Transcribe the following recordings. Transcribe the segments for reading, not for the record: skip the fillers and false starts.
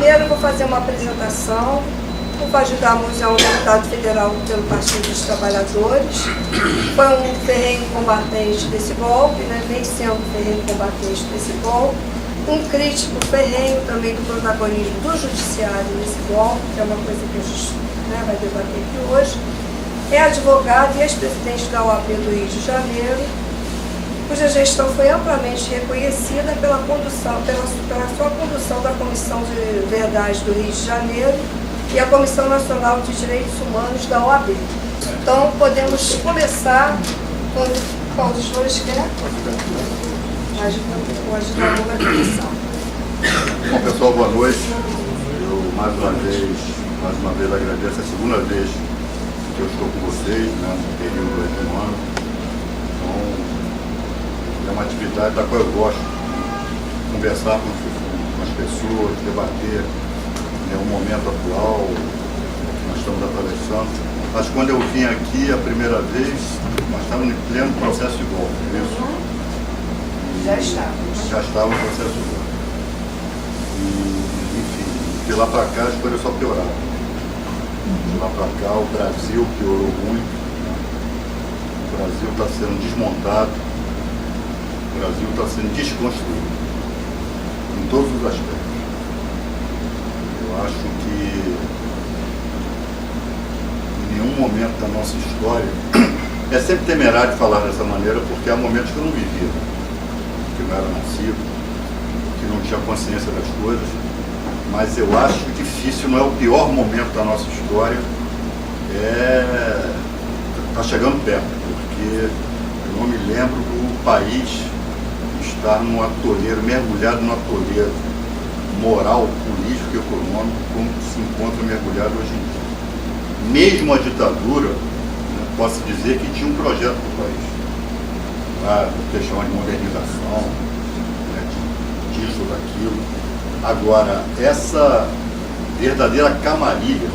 Janeiro eu vou fazer uma apresentação, ajudamos a um deputado federal pelo Partido dos Trabalhadores. Foi um ferrenho combatente desse golpe, né? Vem sendo um ferrenho combatente desse golpe. Um crítico ferrenho também do protagonismo do judiciário nesse golpe, que é uma coisa que a gente, né, vai debater aqui hoje. É advogado e ex-presidente da OAB do Rio de Janeiro, cuja gestão foi amplamente reconhecida pela sua condução da Comissão de Verdade do Rio de Janeiro e a Comissão Nacional de Direitos Humanos da OAB. Então, podemos começar com qual dos dois quer? O agitador da comissão. Bom, pessoal, boa noite. Eu, mais uma vez agradeço. É a segunda vez que eu estou com vocês, né, no período de um ano. Então, é uma atividade da qual eu gosto. Conversar com as pessoas, debater o momento atual que nós estamos atravessando. Mas quando eu vim aqui a primeira vez, nós estávamos em pleno processo de golpe, é isso? Já estávamos. Já estava no processo de golpe. E, enfim, de lá para cá as coisas só pioraram. De lá para cá o Brasil piorou muito. O Brasil está sendo desmontado. O Brasil está sendo desconstruído. Em todos os aspectos. Eu acho que em nenhum momento da nossa história, é sempre temerário falar dessa maneira, porque há momentos que eu não vivia, que eu não era nascido, que não tinha consciência das coisas, mas eu acho difícil, não é o pior momento da nossa história, está chegando perto, porque eu não me lembro do país estar num atoleiro, mergulhado num atoleiro moral, político e econômico, como se encontra mergulhado hoje em dia. Mesmo a ditadura, né, posso dizer que tinha um projeto para o país, questão de modernização, né, disso, daquilo. Agora, essa verdadeira camarilha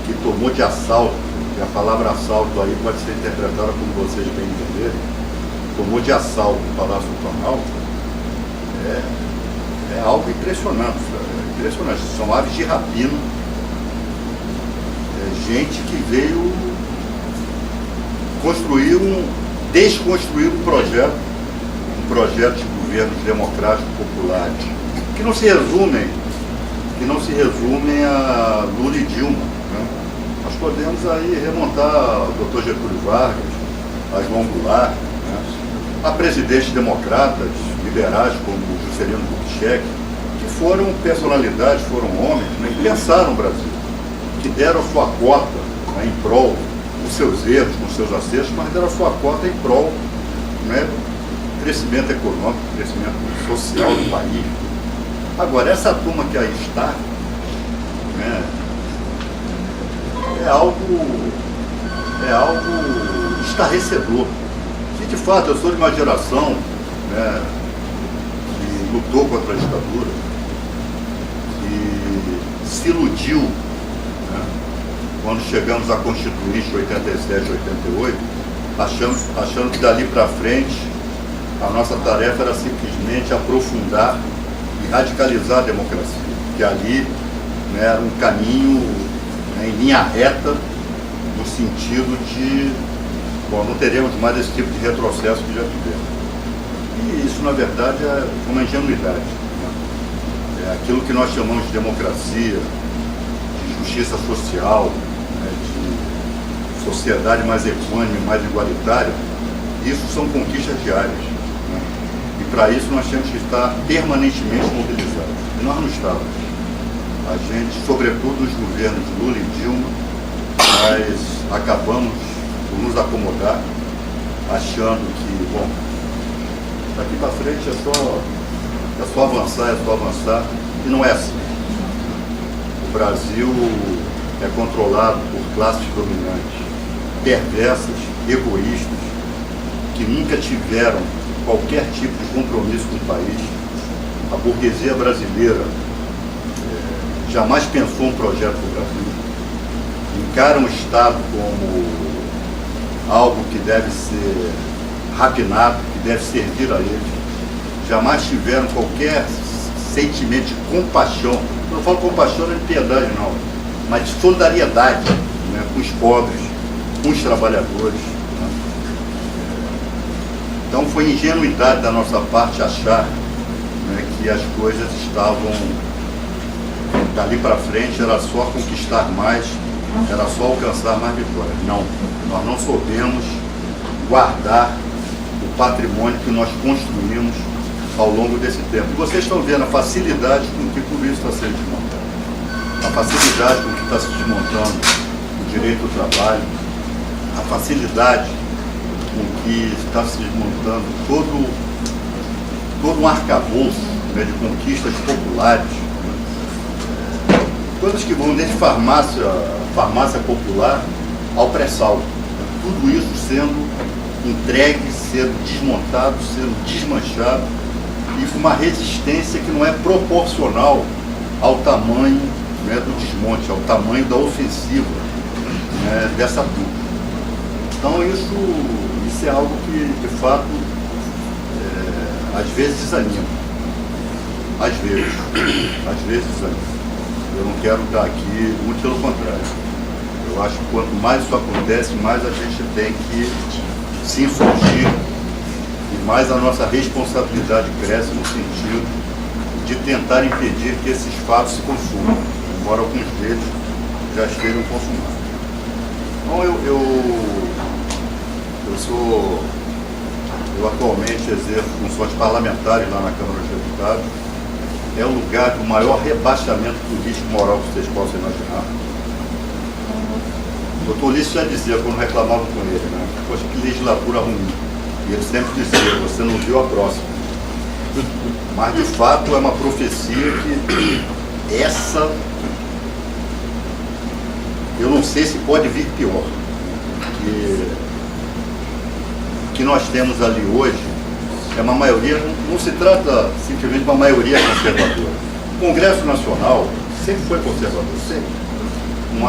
que tomou de assalto, e a palavra assalto aí pode ser interpretada como vocês bem entenderem, tomou de assalto o Palácio do Planalto, é algo impressionante, impressionante. São aves de rapina, gente que veio desconstruir um projeto de governos democráticos populares, que não se resumem a Lula e Dilma, né? Nós podemos aí remontar o Dr. Getúlio Vargas, a João Goulart, né? A presidentes democratas, liberais como Juscelino Kubitschek, que foram personalidades, foram homens, né, que pensaram no Brasil, que deram a sua cota, né, em prol dos seus erros, com seus acertos, mas deram a sua cota em prol, né, do crescimento econômico, do crescimento social do país. Agora, essa turma que aí está, né, é algo estarrecedor. E, de fato, eu sou de uma geração, né, que lutou contra a ditadura, que se iludiu, né, quando chegamos à Constituinte 87, 88, achando que dali para frente a nossa tarefa era simplesmente aprofundar e radicalizar a democracia, que ali, né, era um caminho, né, em linha reta, no sentido de, bom, não teremos mais esse tipo de retrocesso que já tivemos. E isso, na verdade, é uma ingenuidade, né? É aquilo que nós chamamos de democracia, de justiça social, né, de sociedade mais equânime, mais igualitária. Isso são conquistas diárias, né? E para isso nós temos que estar permanentemente mobilizados. E nós não estávamos. A gente, sobretudo nos governos Lula e Dilma, nós acabamos por nos acomodar, achando que, bom, daqui para frente é só avançar, e não é assim. O Brasil é controlado por classes dominantes, perversas, egoístas, que nunca tiveram qualquer tipo de compromisso com o país. A burguesia brasileira jamais pensou um projeto para o Brasil. Encara o Estado como algo que deve ser rapinado, que deve servir a eles. Jamais tiveram qualquer sentimento de compaixão. Não falo compaixão não é de piedade, não, mas de solidariedade, né, com os pobres, com os trabalhadores. Né? Então foi ingenuidade da nossa parte achar, né, que as coisas estavam dali para frente, era só conquistar mais, era só alcançar mais vitórias. Não, nós não soubemos guardar o patrimônio que nós construímos ao longo desse tempo. E vocês estão vendo a facilidade com que tudo isso está sendo desmontado. A facilidade com que está se desmontando o direito do trabalho, a facilidade com que está se desmontando todo um arcabouço, né, de conquistas populares, né, coisas que vão desde farmácia popular ao pré-sal. Né, tudo isso sendo entregue, sendo desmontado, sendo desmanchado, e com uma resistência que não é proporcional ao tamanho, né, do desmonte, ao tamanho da ofensiva, né, dessa turma. Então isso é algo que, de fato, às vezes desanima. Às vezes desanima. Eu não quero estar aqui, muito pelo contrário. Eu acho que quanto mais isso acontece, mais a gente tem que se insurgir e mais a nossa responsabilidade cresce no sentido de tentar impedir que esses fatos se consumam, embora alguns deles já estejam consumados. Então eu atualmente exerço funções parlamentares lá na Câmara dos Deputados. É o lugar do maior rebaixamento político e moral que vocês possam imaginar. O doutor Ulisses já dizia, quando reclamavam com ele, né? Poxa, que legislatura ruim. E ele sempre dizia, você não viu a próxima. Mas, de fato, é uma profecia que essa, eu não sei se pode vir pior. O que nós temos ali hoje é uma maioria, não se trata simplesmente de uma maioria conservadora. O Congresso Nacional sempre foi conservador, sempre. Não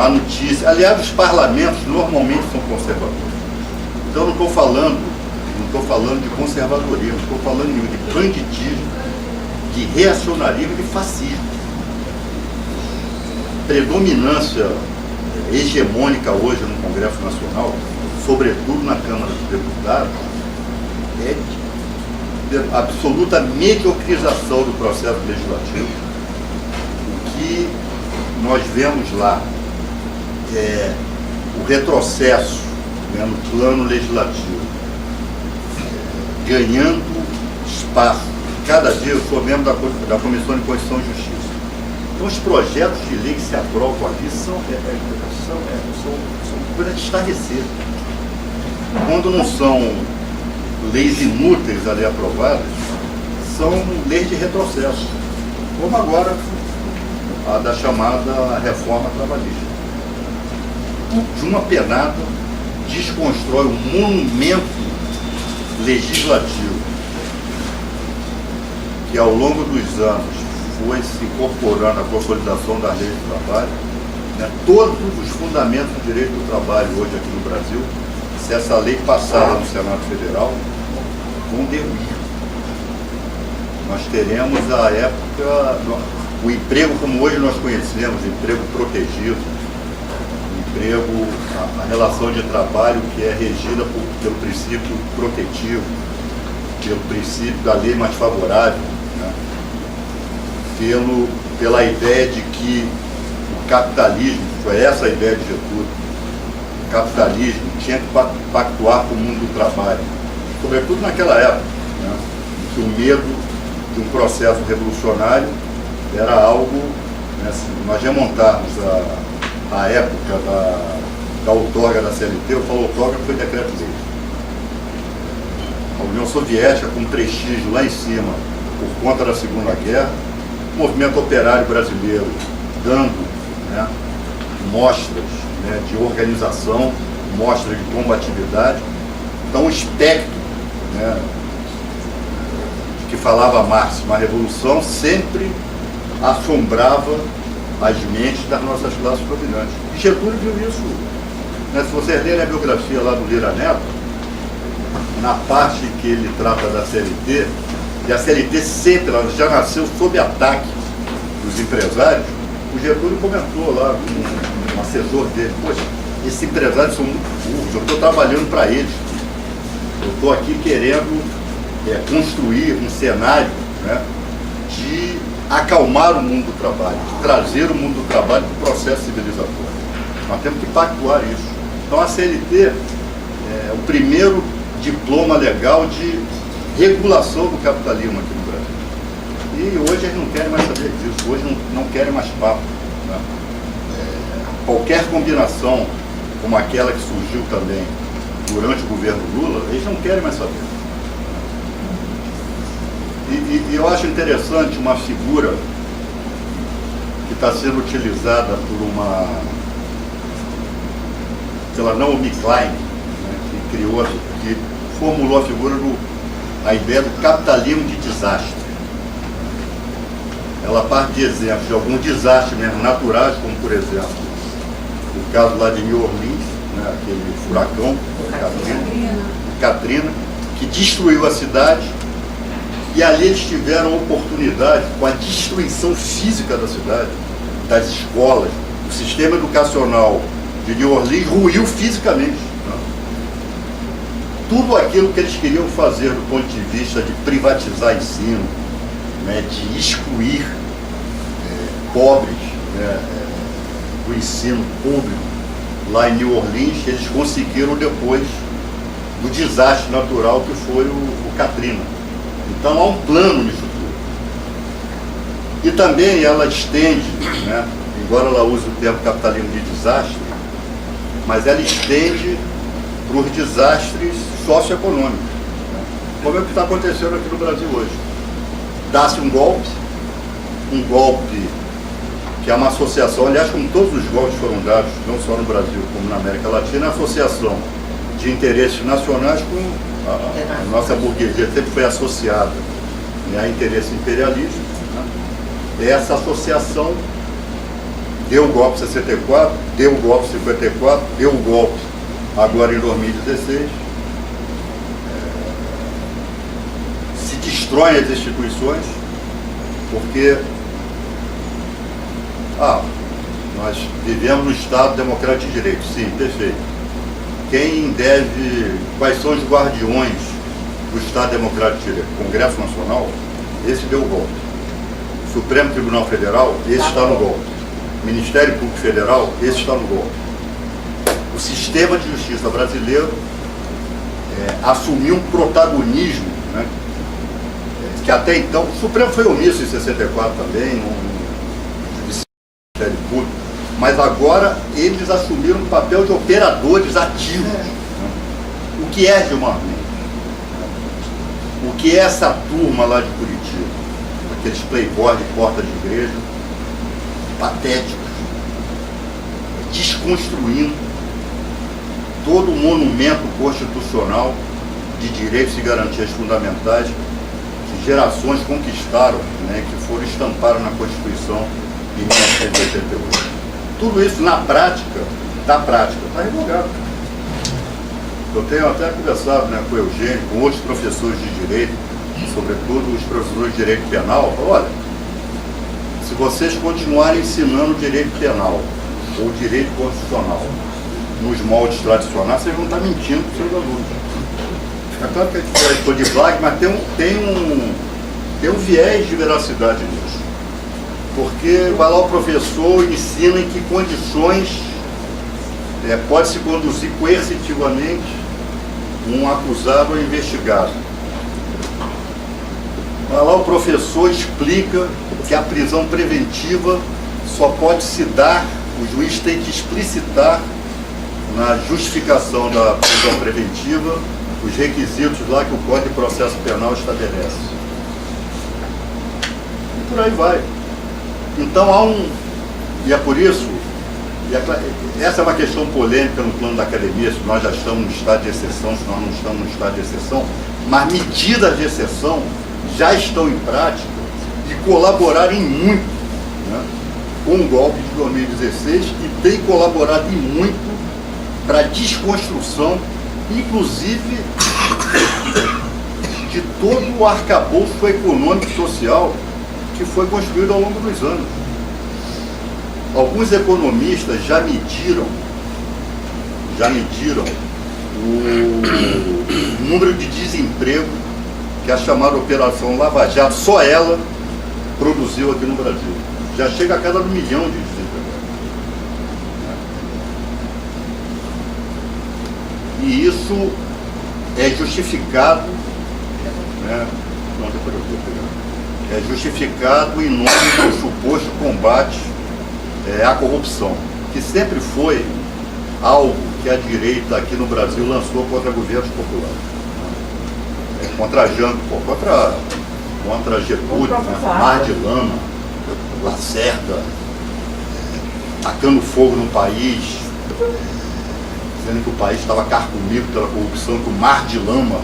há notícia. Aliás, os parlamentos normalmente são conservadores. Então, não estou falando de conservadorismo, estou falando de banditismo, de reacionarismo e de fascismo. Predominância hegemônica hoje no Congresso Nacional, sobretudo na Câmara dos Deputados, é de absoluta mediocrização do processo legislativo. O que nós vemos lá é o retrocesso, né, no plano legislativo, ganhando espaço. Cada dia eu sou membro da Comissão de Constituição e Justiça. Então os projetos de lei que se aprovam ali são coisas de estarrecer. Quando não são leis inúteis ali aprovadas, são leis de retrocesso, como agora a da chamada reforma trabalhista. De uma penada, desconstrói um monumento legislativo que ao longo dos anos foi se incorporando à consolidação das leis do trabalho, né? Todos os fundamentos do direito do trabalho hoje aqui no Brasil, se essa lei passar no Senado Federal, vão derruir. Nós teremos a época, o emprego como hoje nós conhecemos, emprego protegido, emprego, a relação de trabalho que é regida pelo princípio protetivo, pelo princípio da lei mais favorável, né? Pela ideia de que o capitalismo, foi essa a ideia de Getúlio, o capitalismo tinha que pactuar com o mundo do trabalho, sobretudo naquela época, né, em que o medo de um processo revolucionário era algo, né, se nós remontarmos a época da outorga da CLT, eu falo outorga foi decreto-lei. A União Soviética com prestígio lá em cima por conta da Segunda Guerra, o movimento operário brasileiro dando, né, mostras, né, de organização, mostras de combatividade. Então o espectro, né, de que falava Marx, uma revolução, sempre assombrava as mentes das nossas classes dominantes. E Getúlio viu isso, né? Se vocês lerem a biografia lá do Lira Neto, na parte que ele trata da CLT, E a CLT sempre, ela já nasceu sob ataque dos empresários. O Getúlio comentou lá, um assessor dele, poxa, esses empresários são muito burros, eu estou trabalhando para eles. Eu estou aqui querendo construir um cenário, né, de acalmar o mundo do trabalho, de trazer o mundo do trabalho para o processo civilizatório. Nós temos que pactuar isso. Então a CLT é o primeiro diploma legal de regulação do capitalismo aqui no Brasil. E hoje eles não querem mais saber disso, hoje não querem mais papo. Né? Qualquer combinação, como aquela que surgiu também durante o governo Lula, eles não querem mais saber. E eu acho interessante uma figura que está sendo utilizada por uma, pela Naomi Klein, né, que criou, que formulou a figura a ideia do capitalismo de desastre. Ela parte de exemplos de alguns desastres mesmo naturais, como por exemplo o caso lá de New Orleans, né, aquele furacão, Katrina, que destruiu a cidade, e ali eles tiveram oportunidade, com a destruição física da cidade, das escolas, o sistema educacional de New Orleans ruiu fisicamente. Né? Tudo aquilo que eles queriam fazer do ponto de vista de privatizar ensino, né, de excluir pobres, né, do ensino público, lá em New Orleans, eles conseguiram depois do desastre natural que foi o Katrina. Então há um plano nisso tudo. E também ela estende, né, embora ela use o termo capitalismo de desastre, mas ela estende para os desastres socioeconômicos, né, como é o que está acontecendo aqui no Brasil hoje. Dá-se um golpe que é uma associação, aliás, como todos os golpes foram dados, não só no Brasil como na América Latina, a associação de interesses nacionais com a nossa burguesia sempre foi associada, né, a interesse imperialista. Né? Essa associação deu o golpe em 64, deu o golpe em 54, deu o golpe agora em 2016. Se destroem as instituições, porque nós vivemos no Estado democrático de direito, sim, perfeito. Quais são os guardiões do Estado democrático de direito? O Congresso Nacional, esse deu o golpe. O Supremo Tribunal Federal, esse está no golpe. O Ministério Público Federal, esse está no golpe. O sistema de justiça brasileiro assumiu um protagonismo, né, que até então, o Supremo foi omisso em 64 também, no Ministério Público, mas agora eles assumiram o papel de operadores ativos. Né? O que é Gilmar Mendes? O que é essa turma lá de Curitiba? Aqueles playboys de porta de igreja, patéticos, desconstruindo todo o monumento constitucional de direitos e garantias fundamentais que gerações conquistaram, né, que foram estampadas na Constituição em 1988. Tudo isso na prática, está revogado. Eu tenho até conversado, né, com o Eugênio, com outros professores de direito, sobretudo os professores de direito penal. Olha, se vocês continuarem ensinando direito penal ou direito constitucional nos moldes tradicionais, vocês vão estar mentindo para os seus alunos. É claro que a gente estou de blague, mas tem um viés de veracidade nisso. Porque vai lá o professor e ensina em que condições pode se conduzir coercitivamente um acusado ou investigado. Vai lá o professor explica que a prisão preventiva só pode se dar, o juiz tem que explicitar na justificação da prisão preventiva os requisitos lá que o Código de Processo Penal estabelece. E por aí vai. Então e é por isso, essa é uma questão polêmica no plano da academia, se nós já estamos no estado de exceção, se nós não estamos no estado de exceção, mas medidas de exceção já estão em prática e colaboraram em muito, né, com o golpe de 2016 e tem colaborado em muito para a desconstrução, inclusive de todo o arcabouço econômico e social que foi construído ao longo dos anos. Alguns economistas já mediram o número de desemprego que a chamada Operação Lava Jato, só ela, produziu aqui no Brasil. Já chega a cada 1 milhão de desempregados. E isso é justificado, né? Não, depois eu vou pegar. É justificado em nome do suposto combate à corrupção, que sempre foi algo que a direita aqui no Brasil lançou contra governos populares. Contra Jango, contra Getúlio, né? Mar de Lama, Lacerda, tacando fogo no país, dizendo que o país estava carcomido pela corrupção, que o Mar de Lama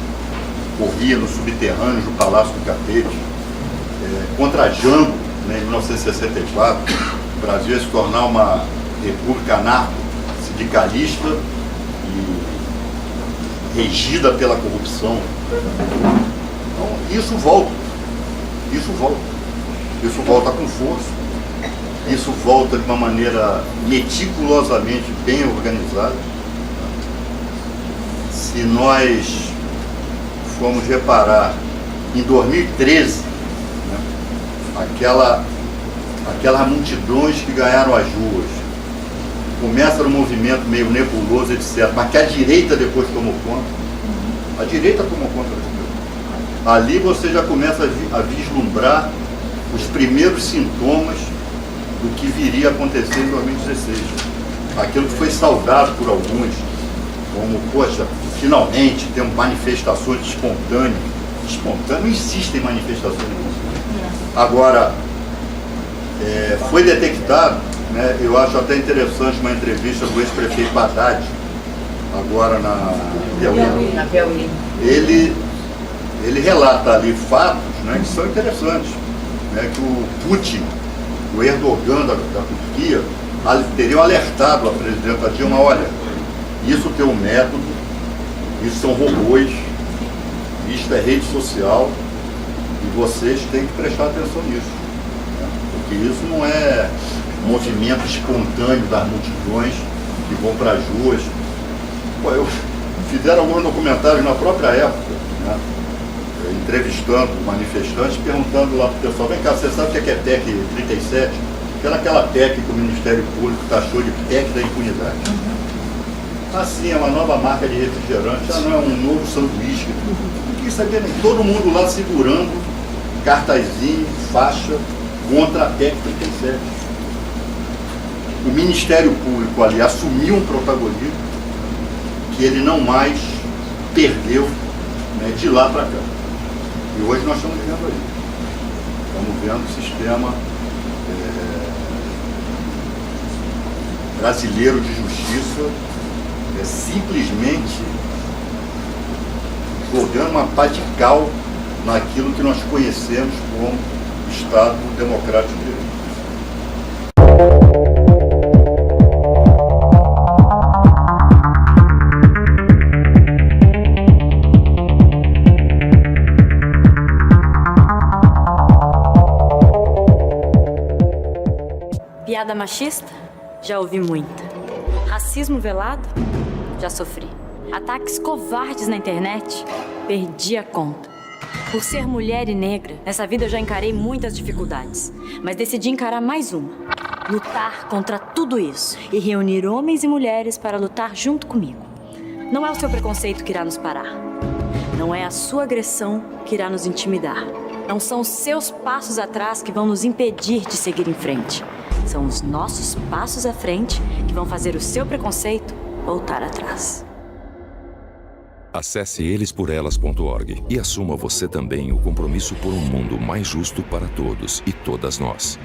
corria nos subterrâneos do Palácio do Catete. Contra Jango, né, em 1964, o Brasil ia se tornar uma república anarco-sindicalista e regida pela corrupção. Então, isso volta com força, isso volta de uma maneira meticulosamente bem organizada. Se nós formos reparar, em 2013, né, aquelas multidões que ganharam as ruas, começa no movimento meio nebuloso, etc., mas que a direita depois tomou conta. A direita tomou conta do governo. Ali você já começa a vislumbrar os primeiros sintomas do que viria a acontecer em 2016. Aquilo que foi saudado por alguns, como, poxa, finalmente temos manifestações espontâneas. Espontâneas, não existem manifestações espontâneas. Agora, foi detectado, né, eu acho até interessante uma entrevista do ex-prefeito Haddad, agora na Piauí. Ele relata ali fatos, né, que são interessantes, né, que o Putin, o Erdogan da Turquia, teriam alertado a presidenta Dilma: olha, isso tem um método, isso são robôs, isso é rede social, e vocês têm que prestar atenção nisso, né, porque isso não é movimento espontâneo das multidões que vão para as ruas. Fizeram alguns documentários na própria época, né, entrevistando manifestantes, perguntando lá para o pessoal: vem cá, você sabe o que é PEC 37? Que era aquela PEC que o Ministério Público taxou de PEC da impunidade. Assim, é uma nova marca de refrigerante, já não é um novo sanduíche. Não quis saber nem. Todo mundo lá segurando cartazinho, faixa, contra a PEC 37. O Ministério Público ali assumiu um protagonismo que ele não mais perdeu, né, de lá para cá. E hoje nós estamos vendo aí. Estamos vendo o sistema brasileiro de justiça simplesmente jogando uma pá de cal naquilo que nós conhecemos como Estado Democrático de Direito. Piada machista? Já ouvi muita. Racismo velado? Já sofri. Ataques covardes na internet? Perdi a conta. Por ser mulher e negra, nessa vida eu já encarei muitas dificuldades, mas decidi encarar mais uma. Lutar contra tudo isso e reunir homens e mulheres para lutar junto comigo. Não é o seu preconceito que irá nos parar. Não é a sua agressão que irá nos intimidar. Não são os seus passos atrás que vão nos impedir de seguir em frente. São os nossos passos à frente que vão fazer o seu preconceito voltar atrás. Acesse elesporelas.org e assuma você também o compromisso por um mundo mais justo para todos e todas nós.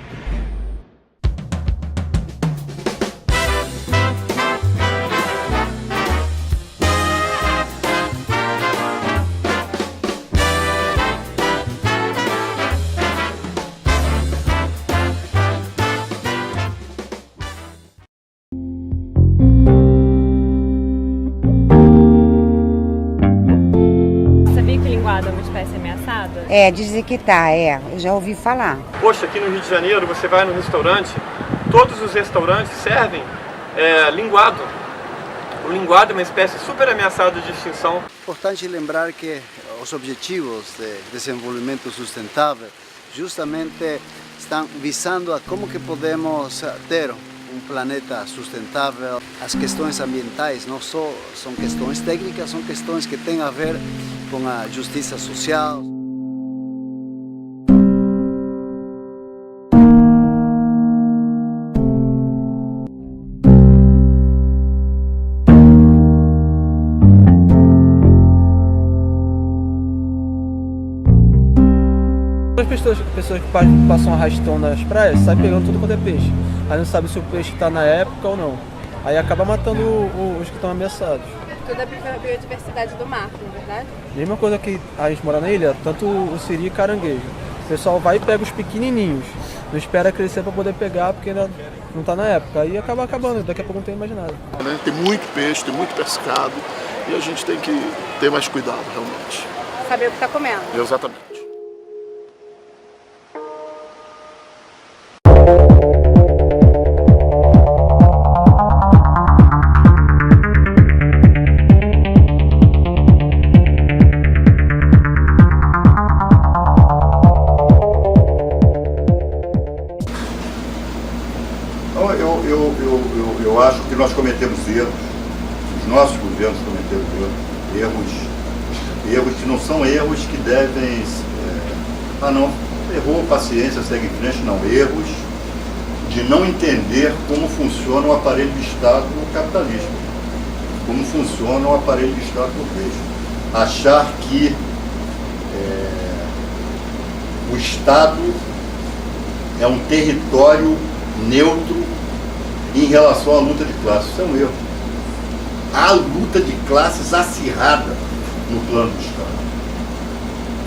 É uma espécie dizem que tá, eu já ouvi falar. Poxa, aqui no Rio de Janeiro, você vai no restaurante, todos os restaurantes servem linguado. O linguado é uma espécie super ameaçada de extinção. É importante lembrar que os objetivos de desenvolvimento sustentável justamente estão visando a como que podemos ter um planeta sustentável. As questões ambientais não só são questões técnicas, são questões que têm a ver com a justiça social. As pessoas que passam arrastão nas praias saem pegando tudo quanto é peixe. Aí não sabe se o peixe está na época ou não. Aí acaba matando os que estão ameaçados. Tudo é a biodiversidade do mar, não é verdade? Mesma coisa que a gente mora na ilha, tanto o siri e caranguejo. O pessoal vai e pega os pequenininhos. Não espera crescer para poder pegar porque ainda não está na época. Aí acaba acabando, daqui a pouco não tem mais nada. Tem muito peixe, tem muito pescado e a gente tem que ter mais cuidado realmente. Saber o que está comendo. Exatamente. Eu acho que nós cometemos erros, os nossos governos cometeram erros que não são erros que devem... não, errou, paciência, segue em frente, não. Erros de não entender como funciona o aparelho de Estado no capitalismo, como funciona o aparelho de Estado burguês. Achar que o Estado é um território neutro em relação à luta de classes. Isso é um erro. Há luta de classes acirrada no plano do Estado.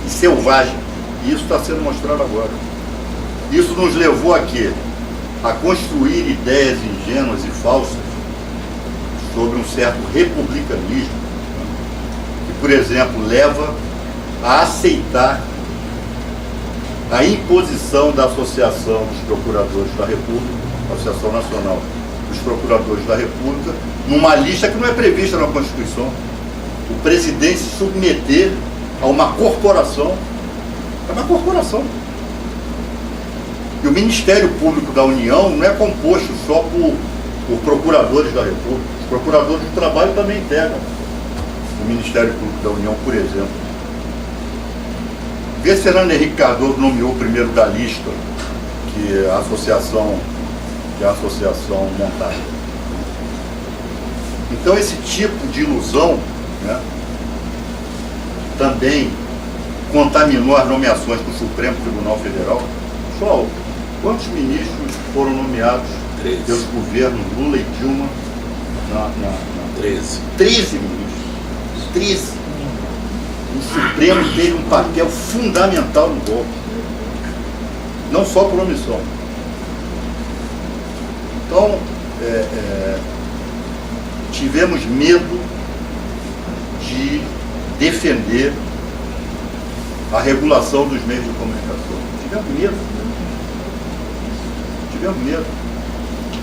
E selvagem. E isso está sendo mostrado agora. Isso nos levou a quê? A construir ideias ingênuas e falsas sobre um certo republicanismo, que, por exemplo, leva a aceitar a imposição da Associação dos Procuradores da República, Associação Nacional dos Procuradores da República, numa lista que não é prevista na Constituição. O presidente se submeter a uma corporação. É uma corporação. E o Ministério Público da União não é composto só por procuradores da República. Os procuradores do trabalho também integram o Ministério Público da União, por exemplo. Vê se Fernando Henrique Cardoso nomeou o primeiro da lista que a associação montada. Então esse tipo de ilusão, né, também contaminou as nomeações para o Supremo Tribunal Federal. Pessoal, quantos ministros foram nomeados pelos governos Lula e Dilma? 13. 13 ministros. 13. O Supremo teve um papel fundamental no golpe. Não só por omissão. Então, tivemos medo de defender a regulação dos meios de comunicação. Tivemos medo.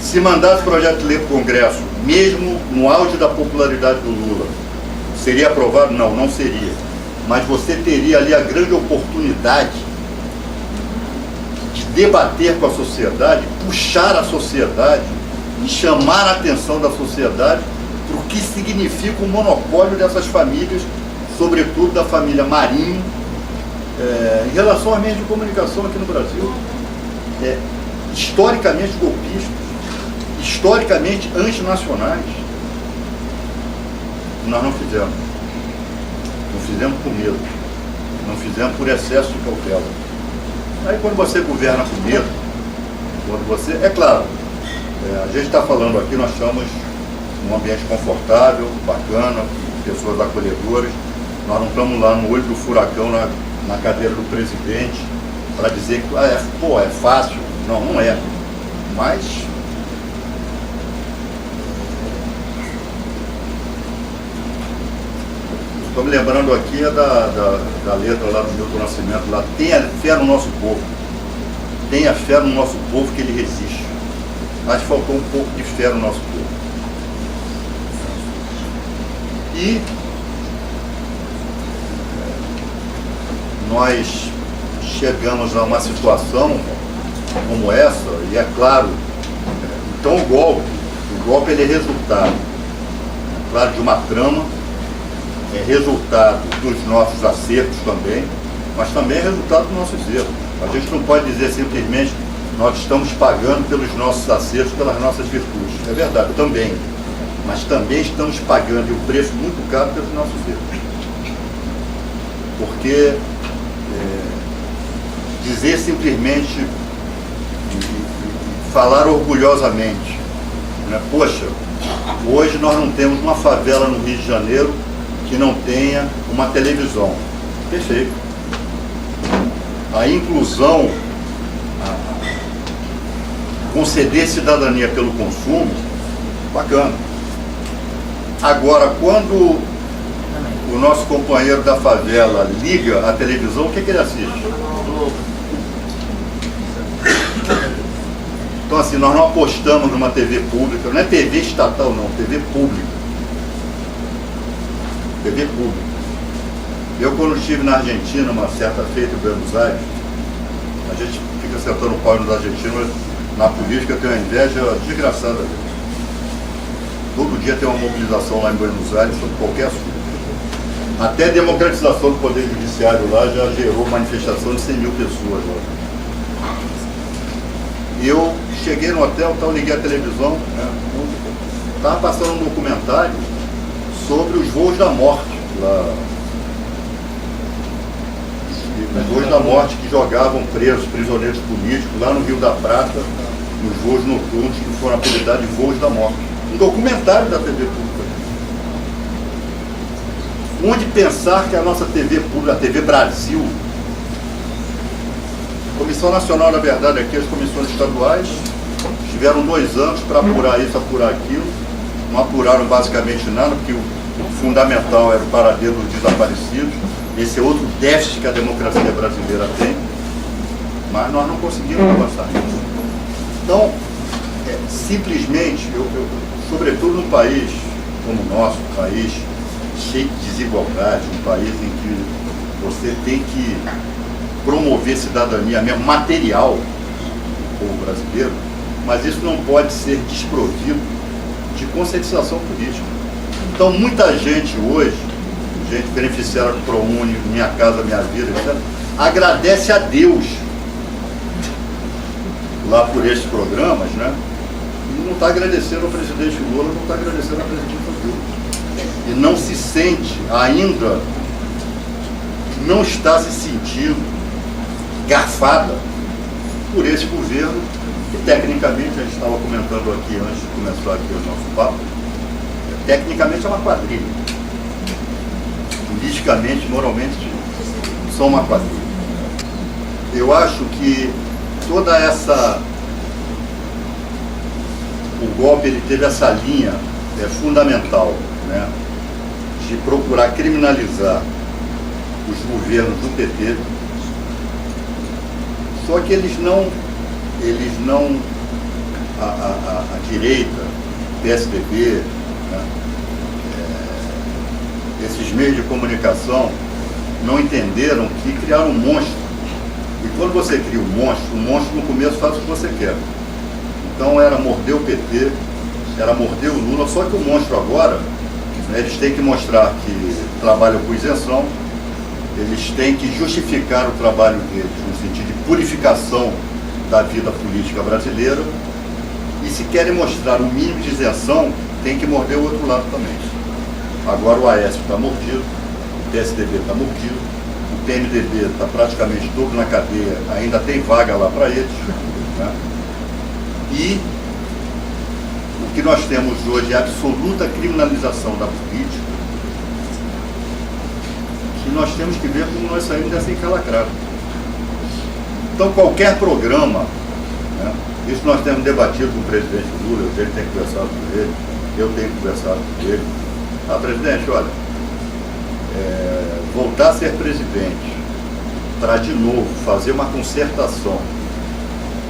Se mandasse projeto de lei para o Congresso, mesmo no auge da popularidade do Lula, seria aprovado? Não, não seria. Mas você teria ali a grande oportunidade de debater com a sociedade, puxar a sociedade e chamar a atenção da sociedade para o que significa o monopólio dessas famílias, sobretudo da família Marinho, em relação a meios de comunicação aqui no Brasil. Historicamente golpistas, historicamente antinacionais. Nós não fizemos. Não fizemos por medo. Não fizemos por excesso de cautela. Aí quando você governa com medo, quando você... É claro, a gente está falando aqui, nós estamos num ambiente confortável, bacana, pessoas acolhedoras. Nós não estamos lá no olho do furacão, na cadeira do presidente, para dizer que é fácil. Não, não é. Mas Estou me lembrando aqui da letra lá do Milton Nascimento, lá, tenha fé no nosso povo. Tenha fé no nosso povo que ele resiste. Acho que faltou um pouco de fé no nosso povo. E nós chegamos a uma situação como essa, e é claro, então o golpe ele é resultado, claro, de uma trama, é resultado dos nossos acertos também, mas também é resultado dos nossos erros. A gente não pode dizer simplesmente nós estamos pagando pelos nossos acertos, pelas nossas virtudes. É verdade, também. Mas também estamos pagando um preço muito caro pelos nossos erros. Porque dizer simplesmente, falar orgulhosamente, né? Poxa, hoje nós não temos uma favela no Rio de Janeiro que não tenha uma televisão. Perfeito. A inclusão, conceder cidadania pelo consumo, bacana. Agora, quando o nosso companheiro da favela liga a televisão, o que ele assiste? Então, assim, nós não apostamos numa TV pública, não é TV estatal não, TV pública. TV pública. Eu, quando estive na Argentina, uma certa feita em Buenos Aires, a gente fica sentando o pau nos argentinos, na política tem uma inveja desgraçada deles. Todo dia tem uma mobilização lá em Buenos Aires sobre qualquer assunto. Até a democratização do Poder Judiciário lá já gerou manifestação de 100 mil pessoas lá. E eu cheguei no hotel, liguei a televisão, né, estava passando um documentário sobre os voos da morte lá. Os voos da morte que jogavam presos, prisioneiros políticos lá no Rio da Prata, nos voos noturnos que foram apelidados de voos da morte. Um documentário da TV pública. Onde pensar que a nossa TV pública, a TV Brasil, Comissão Nacional da Verdade aqui, as comissões estaduais, tiveram 2 anos para apurar isso, apurar aquilo. Não apuraram basicamente nada, porque o fundamental era o paradeiro dos desaparecidos. Esse é outro déficit que a democracia brasileira tem. Mas nós não conseguimos avançar nisso. Então, simplesmente, sobretudo num país como o nosso, um país cheio de desigualdade, um país em que você tem que promover cidadania mesmo material do povo brasileiro, mas isso não pode ser desprovido de conscientização política. Então muita gente hoje, gente beneficiária do ProUni, Minha Casa Minha Vida, etc., agradece a Deus lá por esses programas, né? E não está agradecendo ao presidente Lula, não está agradecendo ao presidente Lula. E não se sente ainda, não está se sentindo garfada por esse governo, que tecnicamente, a gente estava comentando aqui antes de começar aqui o nosso papo, tecnicamente é uma quadrilha. Politicamente, moralmente, são uma quadrilha. Eu acho que toda essa... O golpe ele teve essa linha fundamental, né, de procurar criminalizar os governos do PT, só que eles não a direita, PSDB, né, esses meios de comunicação não entenderam que criaram um monstro. E quando você cria um monstro no começo faz o que você quer. Então era morder o PT, era morder o Lula, só que o monstro agora, né, eles têm que mostrar que trabalham com isenção, eles têm que justificar o trabalho deles no sentido de purificação da vida política brasileira, e se querem mostrar o mínimo de isenção, tem que morder o outro lado também. Agora o Aécio está mordido, o PSDB está mordido, o PMDB está praticamente todo na cadeia, ainda tem vaga lá para eles, né? E o que nós temos hoje é a absoluta criminalização da política, que nós temos que ver como nós saímos dessa encalacrada. Então qualquer programa, né, isso nós temos debatido com o presidente Lula, ele tem conversado com ele, eu tenho conversado com ele. Presidente, olha, voltar a ser presidente, para de novo fazer uma concertação,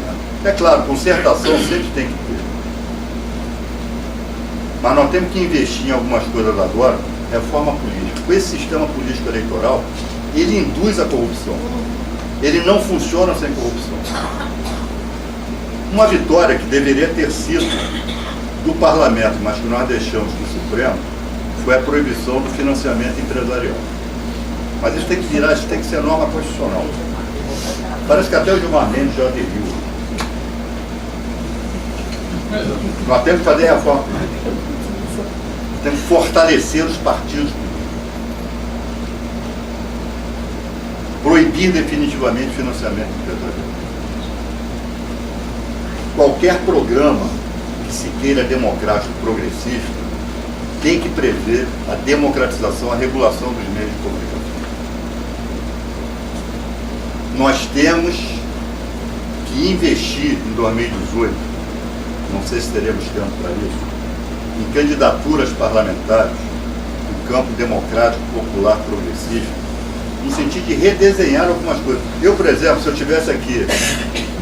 né? É claro, concertação sempre tem que ter. Mas nós temos que investir em algumas coisas agora, reforma política. Com esse sistema político eleitoral, ele induz a corrupção. Ele não funciona sem corrupção. Uma vitória que deveria ter sido do parlamento, mas que nós deixamos do Supremo, foi a proibição do financiamento empresarial. Mas isso tem que virar, isso tem que ser norma constitucional. Parece que até o Gilmar Mendes já aderiu. Nós temos que fazer reforma. Temos que fortalecer os partidos políticos. Proibir definitivamente o financiamento empresarial. Qualquer programa que se queira democrático progressista tem que prever a democratização, a regulação dos meios de comunicação. Nós temos que investir em 2018, não sei se teremos tempo para isso, em candidaturas parlamentares, no campo democrático, popular, progressista, no sentido de redesenhar algumas coisas. Eu, por exemplo, se eu estivesse aqui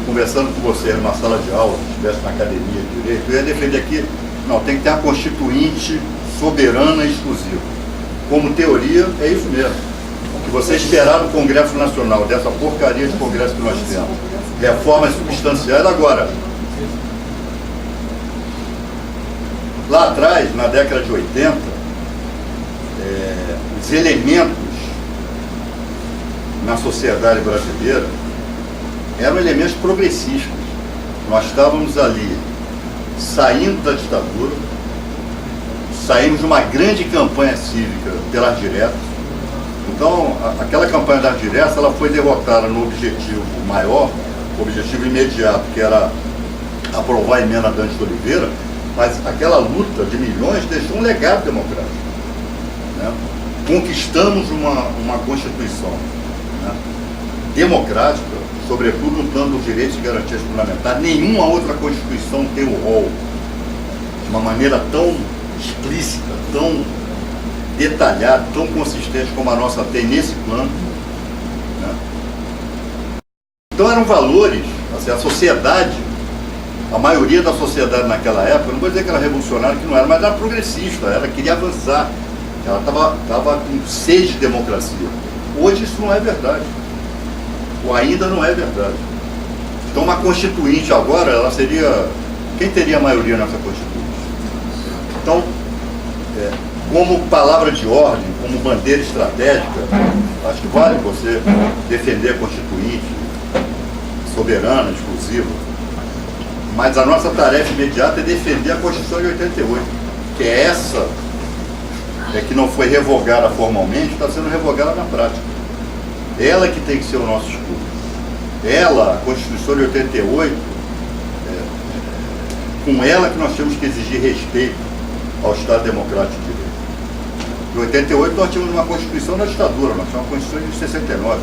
conversando com você numa sala de aula, se estivesse na academia de direito, eu ia defender aqui, não, tem que ter uma constituinte soberana e exclusiva. Como teoria, é isso mesmo. O que você esperar do Congresso Nacional, dessa porcaria de Congresso que nós temos, reformas substanciais agora. Lá atrás, na década de 80, os elementos na sociedade brasileira eram elementos progressistas. Nós estávamos ali saindo da ditadura, saímos de uma grande campanha cívica pelas diretas. Então, aquela campanha das diretas, ela foi derrotada no objetivo maior, o objetivo imediato, que era aprovar a emenda Dante de Oliveira, mas aquela luta de milhões deixou um legado democrático, né? Conquistamos uma Constituição, né, democrática, sobretudo no plano dos direitos e garantias fundamentais. Nenhuma outra Constituição tem o rol de uma maneira tão explícita, tão detalhada, tão consistente como a nossa tem nesse plano, né? Então eram valores, assim, a sociedade, a maioria da sociedade naquela época, não vou dizer que era revolucionária, que não era, mas era progressista, ela queria avançar, ela estava com sede de democracia. Hoje isso não é verdade, ou ainda não é verdade. Então uma constituinte agora, ela seria, quem teria a maioria nessa constituinte? Então, como palavra de ordem, como bandeira estratégica, acho que vale você defender a constituinte, soberana, exclusiva. Mas a nossa tarefa imediata é defender a Constituição de 88, que é essa, que não foi revogada formalmente, está sendo revogada na prática. Ela que tem que ser o nosso escudo. Ela, a Constituição de 88, com ela que nós temos que exigir respeito ao Estado Democrático de Direito. Em 88 nós tínhamos uma Constituição da ditadura, nós tínhamos uma Constituição de 69.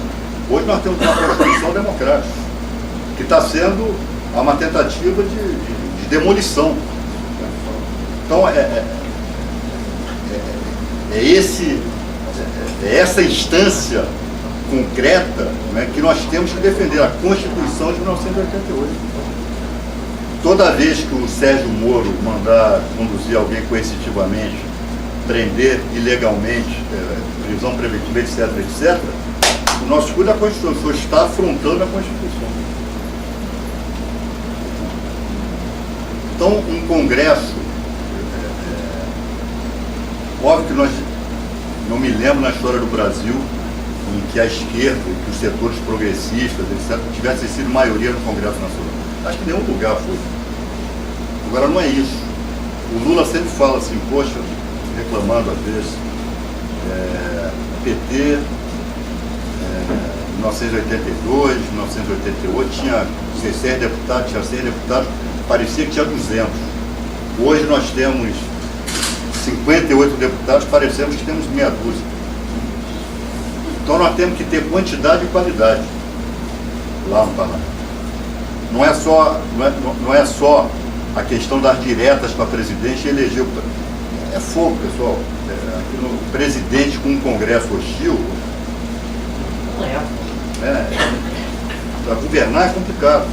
Hoje nós temos uma Constituição democrática, que está sendo uma tentativa de demolição. Então essa instância concreta, né, que nós temos que defender, a Constituição de 1988. Toda vez que o Sérgio Moro mandar conduzir alguém coercitivamente, prender ilegalmente, prisão preventiva, etc., etc., o nosso escudo é a Constituição, está afrontando a Constituição. Então, um Congresso, óbvio que nós, não me lembro na história do Brasil, em que a esquerda, que os setores progressistas, etc., tivessem sido maioria no Congresso Nacional. Acho que nenhum lugar foi. Agora não é isso. O Lula sempre fala assim, poxa, reclamando às vezes, PT, 1982, 1988, tinha 16 deputados, tinha 6 deputados, parecia que tinha 200. Hoje nós temos 58 deputados, parecemos que temos meia dúzia. Então nós temos que ter quantidade e qualidade lá no parlamento. Não é só a questão das diretas para presidente e eleger. É fogo, pessoal. o presidente com um congresso hostil, para governar é complicado.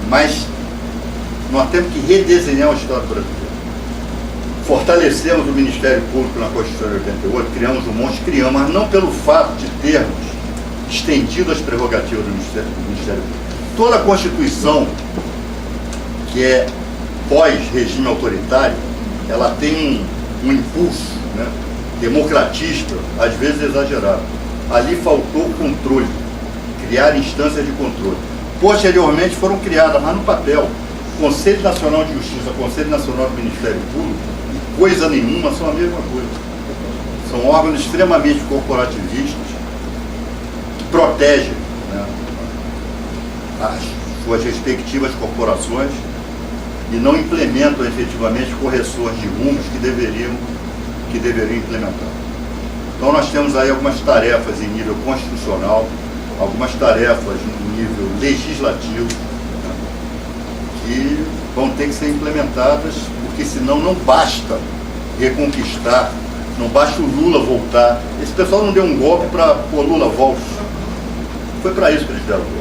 Mas nós temos que redesenhar o Estado brasileiro. Fortalecemos o Ministério Público na Constituição de 88, criamos um monte, mas não pelo fato de termos estendido as prerrogativas do Ministério Público. Toda a Constituição que é pós-regime autoritário, ela tem um impulso, né, democratista, às vezes exagerado. Ali faltou controle, criar instâncias de controle. Posteriormente foram criadas, mas no papel, Conselho Nacional de Justiça, Conselho Nacional do Ministério Público, e coisa nenhuma são a mesma coisa. São órgãos extremamente corporativistas que protegem, né, as suas respectivas corporações e não implementam efetivamente correções de rumos que deveriam implementar. Então nós temos aí algumas tarefas em nível constitucional, algumas tarefas no nível legislativo, né, que vão ter que ser implementadas, porque senão não basta reconquistar, não basta o Lula voltar. Esse pessoal não deu um golpe para o Lula volte. Foi para isso que eles deram o golpe.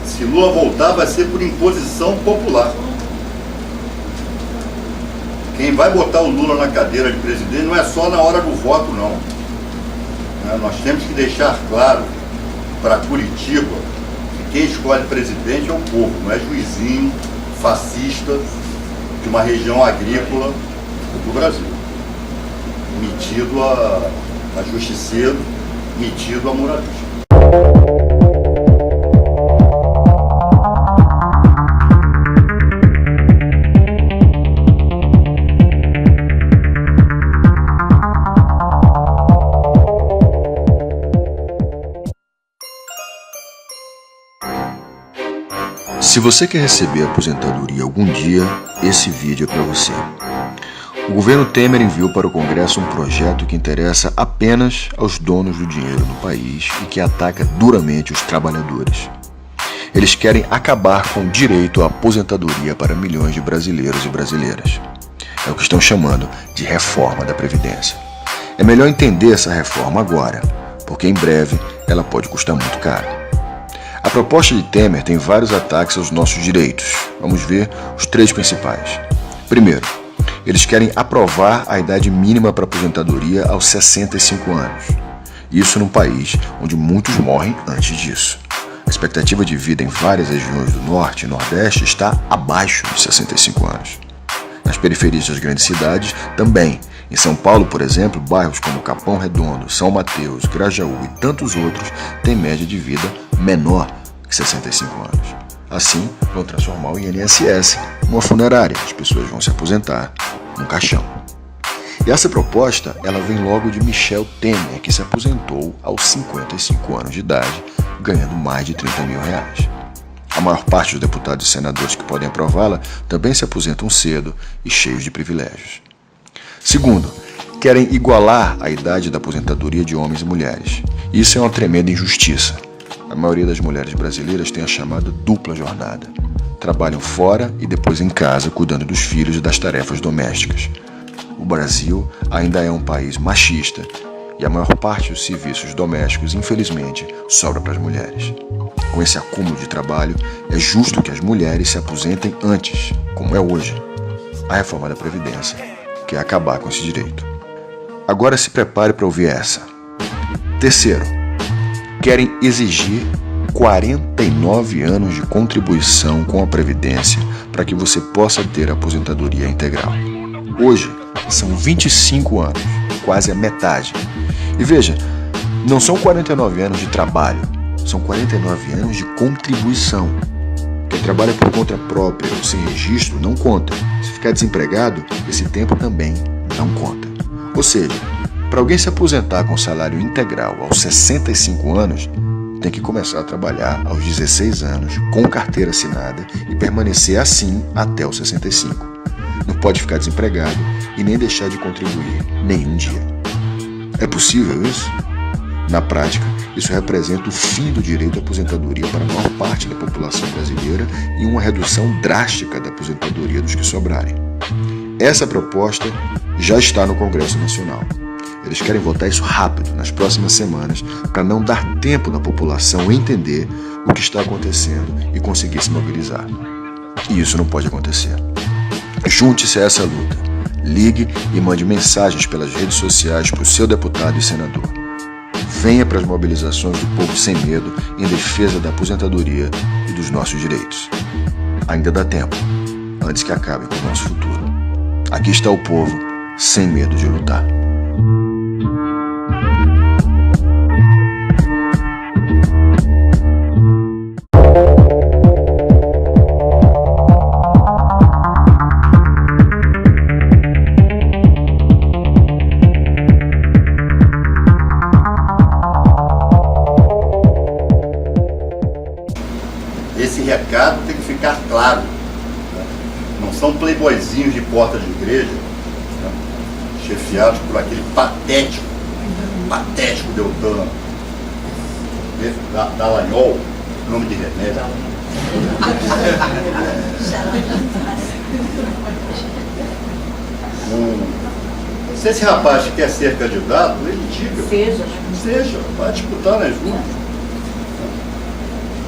Se Lula voltar, vai ser por imposição popular. Quem vai botar o Lula na cadeira de presidente não é só na hora do voto, não. Nós temos que deixar claro para Curitiba que quem escolhe presidente é o povo, não é juizinho fascista de uma região agrícola do Brasil, metido a justiceiro, metido a moralista. Se você quer receber a aposentadoria algum dia, esse vídeo é para você. O governo Temer enviou para o Congresso um projeto que interessa apenas aos donos do dinheiro no país e que ataca duramente os trabalhadores. Eles querem acabar com o direito à aposentadoria para milhões de brasileiros e brasileiras. É o que estão chamando de reforma da Previdência. É melhor entender essa reforma agora, porque em breve ela pode custar muito caro. A proposta de Temer tem vários ataques aos nossos direitos. Vamos ver os 3 principais. Primeiro, eles querem aprovar a idade mínima para aposentadoria aos 65 anos. Isso num país onde muitos morrem antes disso. A expectativa de vida em várias regiões do Norte e Nordeste está abaixo de 65 anos. Nas periferias das grandes cidades, também. Em São Paulo, por exemplo, bairros como Capão Redondo, São Mateus, Grajaú e tantos outros têm média de vida menor que 65 anos. Assim, vão transformar o INSS numa funerária. As pessoas vão se aposentar num caixão. E essa proposta, ela vem logo de Michel Temer, que se aposentou aos 55 anos de idade, ganhando mais de R$30 mil. A maior parte dos deputados e senadores que podem aprová-la também se aposentam cedo e cheios de privilégios. Segundo, querem igualar a idade da aposentadoria de homens e mulheres. Isso é uma tremenda injustiça. A maioria das mulheres brasileiras tem a chamada dupla jornada. Trabalham fora e depois em casa, cuidando dos filhos e das tarefas domésticas. O Brasil ainda é um país machista e a maior parte dos serviços domésticos, infelizmente, sobra para as mulheres. Com esse acúmulo de trabalho, é justo que as mulheres se aposentem antes, como é hoje. A reforma da Previdência quer acabar com esse direito. Agora se prepare para ouvir essa. Terceiro, querem exigir 49 anos de contribuição com a Previdência para que você possa ter aposentadoria integral. Hoje, são 25 anos, quase a metade. E veja, não são 49 anos de trabalho, são 49 anos de contribuição. Quem trabalha por conta própria ou sem registro não conta. Se ficar desempregado, esse tempo também não conta. Ou seja, para alguém se aposentar com salário integral aos 65 anos, tem que começar a trabalhar aos 16 anos, com carteira assinada e permanecer assim até os 65. Não pode ficar desempregado e nem deixar de contribuir nenhum dia. É possível isso? Na prática, isso representa o fim do direito à aposentadoria para a maior parte da população brasileira e uma redução drástica da aposentadoria dos que sobrarem. Essa proposta já está no Congresso Nacional. Eles querem votar isso rápido, nas próximas semanas, para não dar tempo da população entender o que está acontecendo e conseguir se mobilizar. E isso não pode acontecer. Junte-se a essa luta. Ligue e mande mensagens pelas redes sociais para o seu deputado e senador. Venha para as mobilizações do povo sem medo em defesa da aposentadoria e dos nossos direitos. Ainda dá tempo, antes que acabe com o nosso futuro. Aqui está o povo sem medo de lutar. Esse recado tem que ficar claro. Não são playboyzinhos de porta de igreja, né, chefiados por aquele patético Deltan Dallagnol, nome de remédio. Se esse rapaz quer ser candidato, ele diga. Seja, vai disputar nas urnas.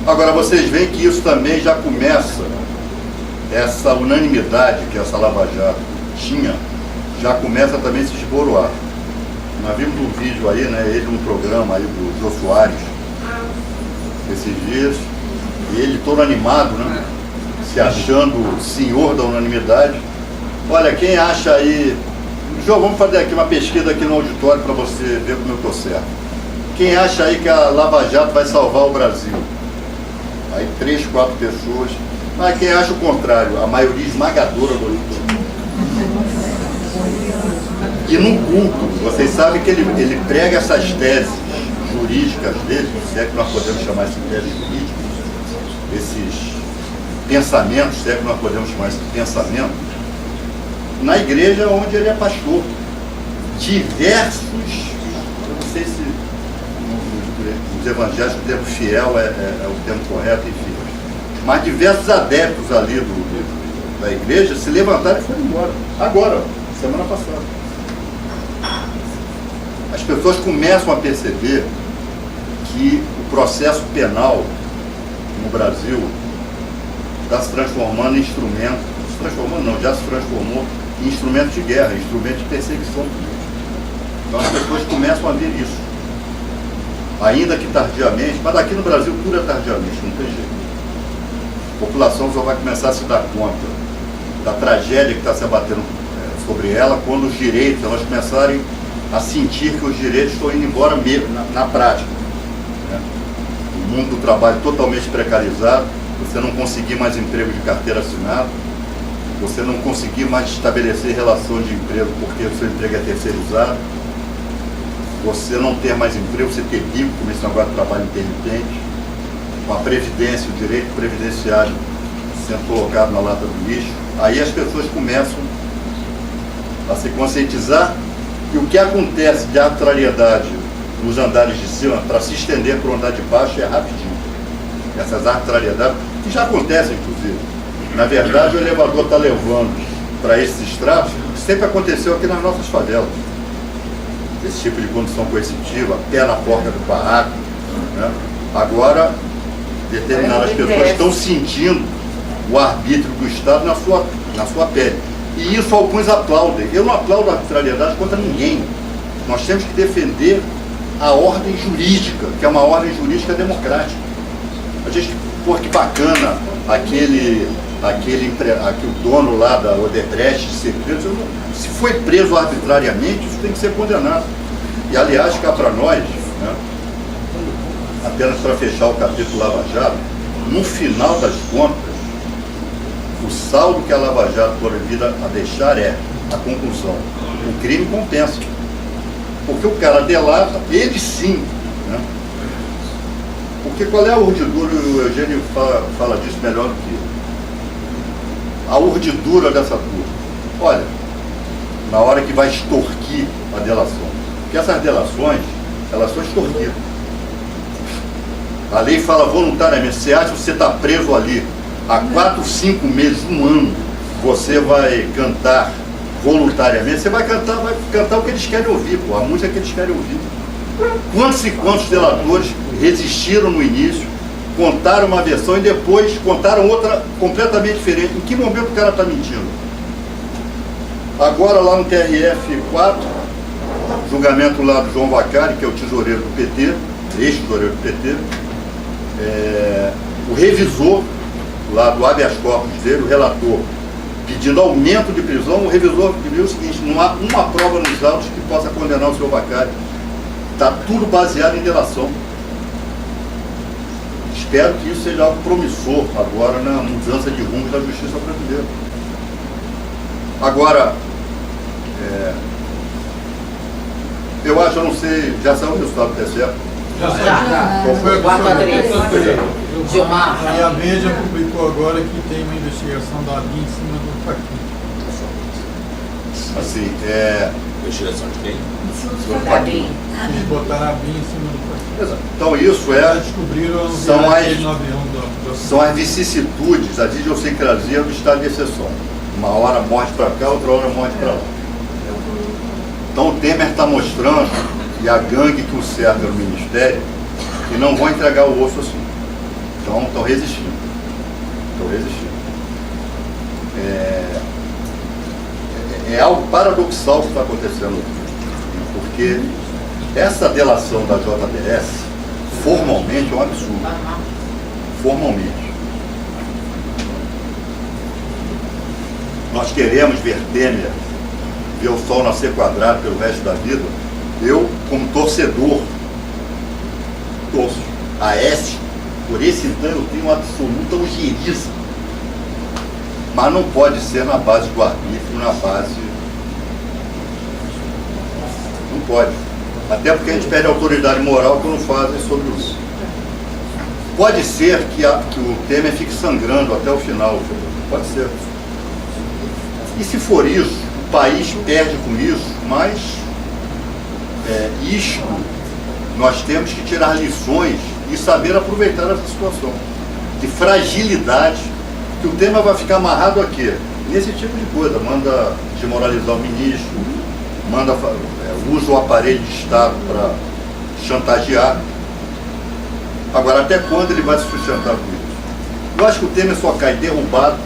Agora vocês veem que isso também já começa, essa unanimidade que essa Lava Jato tinha, já começa também a se esboroar. Nós vimos um vídeo aí, né, ele num programa aí do Jô Soares, esses dias, e ele todo animado, né, se achando o senhor da unanimidade. Olha, quem acha aí, Jô, vamos fazer aqui uma pesquisa aqui no auditório para você ver como eu estou certo. Quem acha aí que a Lava Jato vai salvar o Brasil? Aí 3, 4 pessoas. Mas quem acha o contrário? A maioria esmagadora do auditório. E no culto, vocês sabem que ele prega essas teses jurídicas dele, se é que nós podemos chamar isso de teses jurídicas, esses pensamentos, se é que nós podemos chamar isso de pensamento, na igreja onde ele é pastor. Diversos, eu não sei se nos evangelhos o termo fiel é o termo correto, enfim, mas diversos adeptos ali da igreja se levantaram e foram embora. Agora, semana passada. As pessoas começam a perceber que o processo penal no Brasil está se transformando em instrumento, já se transformou em instrumento de guerra, instrumento de perseguição política. Então as pessoas começam a ver isso. Ainda que tardiamente, mas aqui no Brasil tudo é tardiamente, não tem jeito. A população só vai começar a se dar conta da tragédia que está se abatendo sobre ela quando os direitos, elas começarem a sentir que os direitos estão indo embora mesmo, na prática. Né? O mundo do trabalho totalmente precarizado, você não conseguir mais emprego de carteira assinada, você não conseguir mais estabelecer relação de emprego porque o seu emprego é terceirizado, você não ter mais emprego, você ter bico, como esse negócio de trabalho intermitente, com a previdência, o direito previdenciário sendo colocado na lata do lixo, aí as pessoas começam a se conscientizar que o que acontece de arbitrariedade nos andares de cima, para se estender para o andar de baixo, é rapidinho. Essas arbitrariedades, que já acontecem, inclusive. Na verdade, o elevador está levando para esses estratos, que sempre aconteceu aqui nas nossas favelas. Esse tipo de condição coercitiva, pé na porta do barraco. Né? Agora, determinadas pessoas estão sentindo o arbítrio do Estado na sua pele. E isso alguns aplaudem. Eu não aplaudo a arbitrariedade contra ninguém. Nós temos que defender a ordem jurídica, que é uma ordem jurídica democrática. A gente, pô, que bacana o dono lá da Odebrecht ser preso. Se foi preso arbitrariamente, isso tem que ser condenado. E aliás, cá para nós, né, apenas para fechar o capítulo Lava Jato, no final das contas, o saldo que a Lava Jato foi obrigada a deixar é a conclusão. O crime compensa. Porque o cara delata, ele sim. Né? Porque qual é a urdidura, o Eugênio fala disso melhor do que eu. A urdidura dessa turma. Olha, na hora que vai extorquir a delação. Porque essas delações, elas são extorquidas. A lei fala voluntariamente, você acha que você está preso ali há 4, 5 meses, 1 ano, você vai cantar voluntariamente, você vai cantar o que eles querem ouvir, pô, a música que eles querem ouvir. Quantos e quantos delatores resistiram no início, contaram uma versão e depois contaram outra completamente diferente? Em que momento o cara está mentindo? Agora lá no TRF4, julgamento lá do João Vacari, que é o tesoureiro do PT, ex-tesoureiro do PT, o revisor lá do habeas corpus dele, o relator, pedindo aumento de prisão, o revisor pediu o seguinte: não há uma prova nos autos que possa condenar o senhor Vacari. Está tudo baseado em delação. Espero que isso seja algo promissor agora na mudança de rumo da justiça brasileira. Agora, eu acho, eu não sei, já saiu o resultado do TSE? Já. Qual foi a Gilmar. E a Veja publicou agora que tem uma investigação da ABIN em cima do Faquin. Assim, investigação de quem? Do Faquin. Eles botaram a ABIN em cima do Faquin. Exato. Então isso descobriram são as vicissitudes, a idiosincrasia do estado de exceção. Uma hora morte para cá, outra hora morte para lá. Então o Temer está mostrando, e a gangue que o cerca no Ministério, que não vão entregar o osso assim. Então estão resistindo. É algo paradoxal que está acontecendo aqui, porque essa delação da JBS formalmente é um absurdo. Formalmente. Nós queremos ver Temer, ver o sol nascer quadrado pelo resto da vida. Eu, como torcedor, torço. Aécio, por esse então eu tenho absoluta ojeriza. Mas não pode ser na base do arbítrio, na base... Não pode. Até porque a gente perde autoridade moral quando fazem sobre isso. Pode ser que o Temer fique sangrando até o final. Pode ser. E se for isso, o país perde com isso, mas isto nós temos que tirar lições e saber aproveitar essa situação de fragilidade, que o Temer vai ficar amarrado aqui, nesse tipo de coisa, manda desmoralizar o ministro, usa o aparelho de Estado para chantagear. Agora, até quando ele vai se sustentar com isso? Eu acho que o Temer só cai derrubado,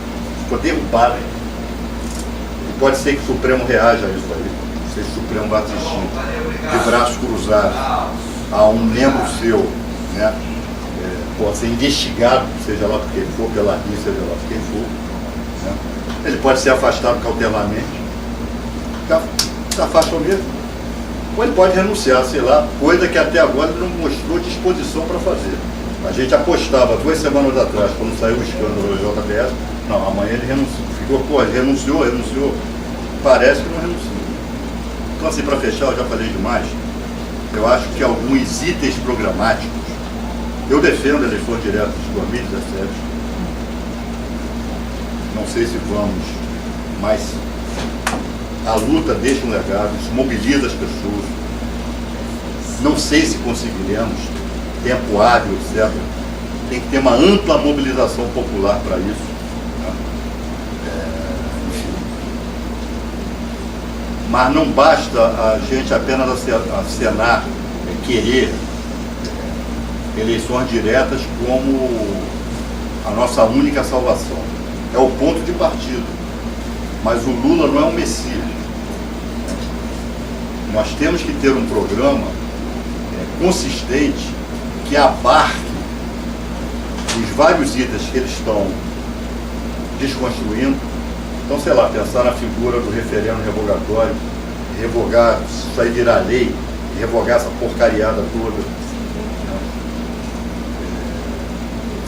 e pode ser que o Supremo reaja a isso aí. Não sei se o Supremo vai assistir de braços cruzados a um membro seu, né? Pode ser investigado, seja lá por quem for, pela RI, seja lá por quem for, né? Ele pode ser afastado cautelarmente, afastou mesmo, ou ele pode renunciar, sei lá, coisa que até agora ele não mostrou disposição para fazer. A gente apostava 2 semanas atrás, quando saiu o escândalo do JBS, não, amanhã ele renunciou, ele renunciou, parece que não renunciou. Então assim, para fechar, eu já falei demais, eu acho que alguns itens programáticos, eu defendo eleições diretas de 2017, não sei se vamos, mas a luta deixa um legado, isso mobiliza as pessoas, não sei se conseguiremos, tempo hábil, etc. Tem que ter uma ampla mobilização popular para isso, né? Enfim. Mas não basta a gente apenas acenar, querer eleições diretas como a nossa única salvação. É o ponto de partida. Mas o Lula não é um messias. Nós temos que ter um programa consistente que abarque os vários itens que eles estão desconstruindo. Então, sei lá, pensar na figura do referendo revogatório, revogar, isso aí virar lei, revogar essa porcariada toda.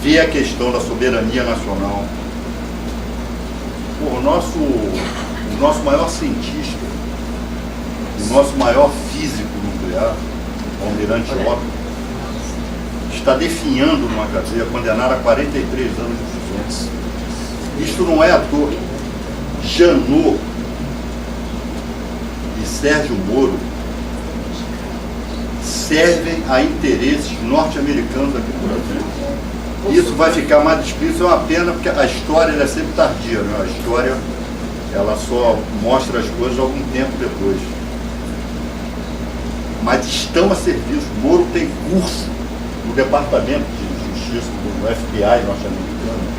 Ver a questão da soberania nacional. Pô, o nosso maior cientista, o nosso maior físico nuclear, o Almirante Otto, está definhando numa cadeia, condenado a 43 anos de prisão. Isto não é à toa. Janot e Sérgio Moro servem a interesses norte-americanos aqui no Brasil. Isso vai ficar mais explícito, é uma pena, porque a história é sempre tardia, né? A história ela só mostra as coisas algum tempo depois. Mas estão a serviço. Moro tem curso no Departamento de Justiça do FBI norte-americano.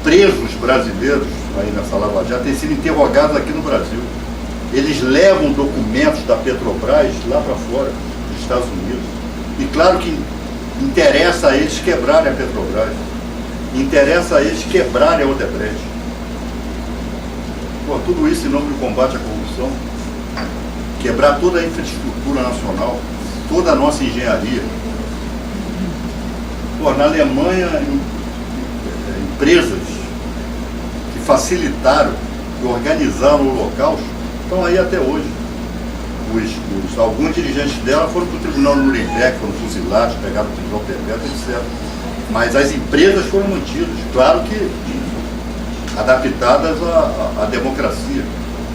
Presos brasileiros aí nessa Lava Jato têm sido interrogados aqui no Brasil. Eles levam documentos da Petrobras lá para fora, dos Estados Unidos. E claro que interessa a eles quebrarem a Petrobras. Interessa a eles quebrarem a Odebrecht. Pô, tudo isso em nome do combate à corrupção. Quebrar toda a infraestrutura nacional, toda a nossa engenharia. Pô, na Alemanha, empresas que facilitaram e organizaram o Holocausto estão aí até hoje. Alguns dirigentes dela foram para o Tribunal Nuremberg, foram fuzilados, pegaram o prisão perpétua, etc. Mas as empresas foram mantidas, claro que adaptadas à democracia.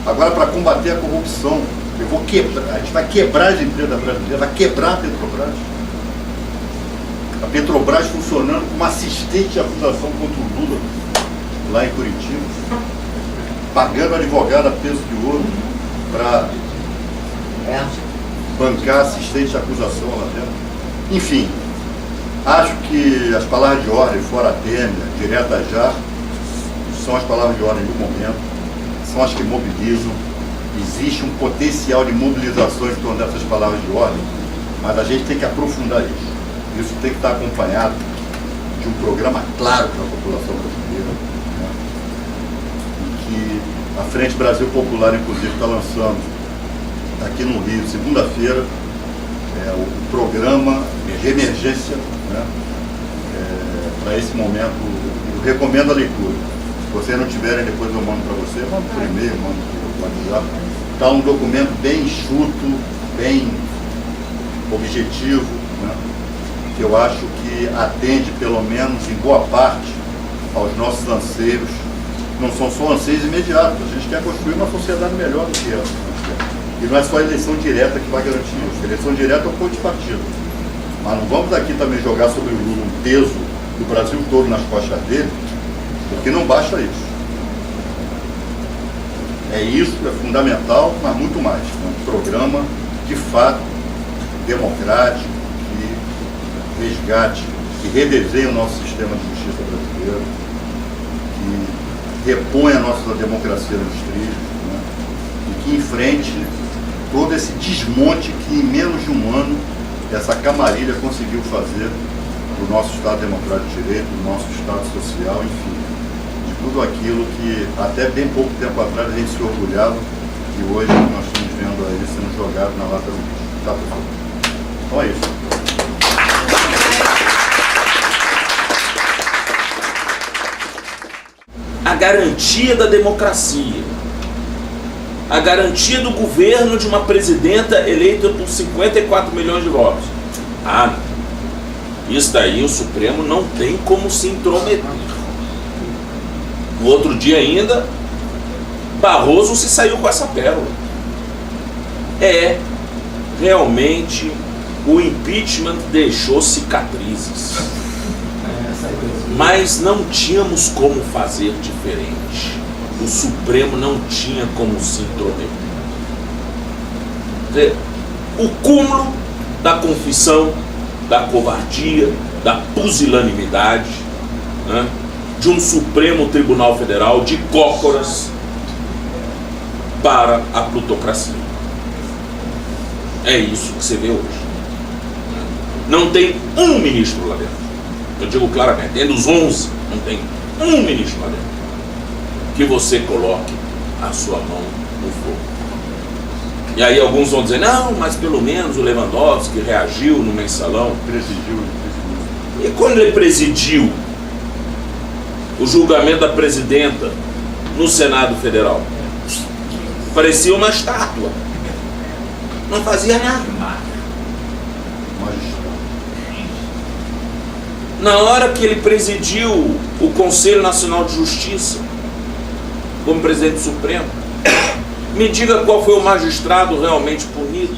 Agora, para combater a corrupção, a gente vai quebrar as empresas brasileiras, vai quebrar a Petrobras. A Petrobras funcionando como assistente de acusação contra o Lula, lá em Curitiba, pagando advogado a peso de ouro para bancar assistente de acusação lá dentro. Enfim, acho que as palavras de ordem, fora Temer, direta já, são as palavras de ordem do momento, são as que mobilizam. Existe um potencial de mobilização em torno dessas palavras de ordem, mas a gente tem que aprofundar isso. Isso tem que estar acompanhado de um programa claro para a população brasileira, né? E que a Frente Brasil Popular, inclusive, está lançando aqui no Rio, segunda-feira, o programa de emergência, né? Para esse momento. Eu recomendo a leitura. Se vocês não tiverem, depois eu mando para você, mando por e-mail, mando por WhatsApp. Está um documento bem enxuto, bem objetivo, né? Que eu acho que atende, pelo menos em boa parte, aos nossos anseios. Não são só anseios imediatos, a gente quer construir uma sociedade melhor do que essa. E não é só a eleição direta que vai garantir isso. A eleição direta é um ponto de partida. Mas não vamos aqui também jogar sobre o Lula um peso do Brasil todo nas costas dele, porque não basta isso. É isso, é fundamental, mas muito mais. É um programa, de fato, democrático, que resgate, que redesenhe o nosso sistema de justiça brasileiro, que repõe a nossa democracia nos trilhos, né? E que enfrente todo esse desmonte que em menos de um ano essa camarilha conseguiu fazer do nosso Estado Democrático de Direito, do nosso Estado Social, enfim, de tudo aquilo que até bem pouco tempo atrás a gente se orgulhava e hoje nós estamos vendo aí sendo jogado na lata do lixo. Tá, pessoal? Então é isso. A garantia da democracia, a garantia do governo de uma presidenta eleita por 54 milhões de votos. Ah, isso daí o Supremo não tem como se intrometer. No outro dia ainda, Barroso se saiu com essa pérola. Realmente, o impeachment deixou cicatrizes. Mas não tínhamos como fazer diferente. O Supremo não tinha como se intrometer. O cúmulo da confissão, da covardia, da pusilanimidade, né, de um Supremo Tribunal Federal de cócoras para a plutocracia. É isso que você vê hoje. Não tem um ministro lá dentro. Eu digo claramente, dentro dos 11, não tem um ministro lá dentro que você coloque a sua mão no fogo. E aí alguns vão dizer, não, mas pelo menos o Lewandowski reagiu no mensalão. Presidiu. E quando ele presidiu o julgamento da presidenta no Senado Federal, parecia uma estátua. Não fazia nada. Na hora que ele presidiu o Conselho Nacional de Justiça, como presidente do Supremo, me diga qual foi o magistrado realmente punido.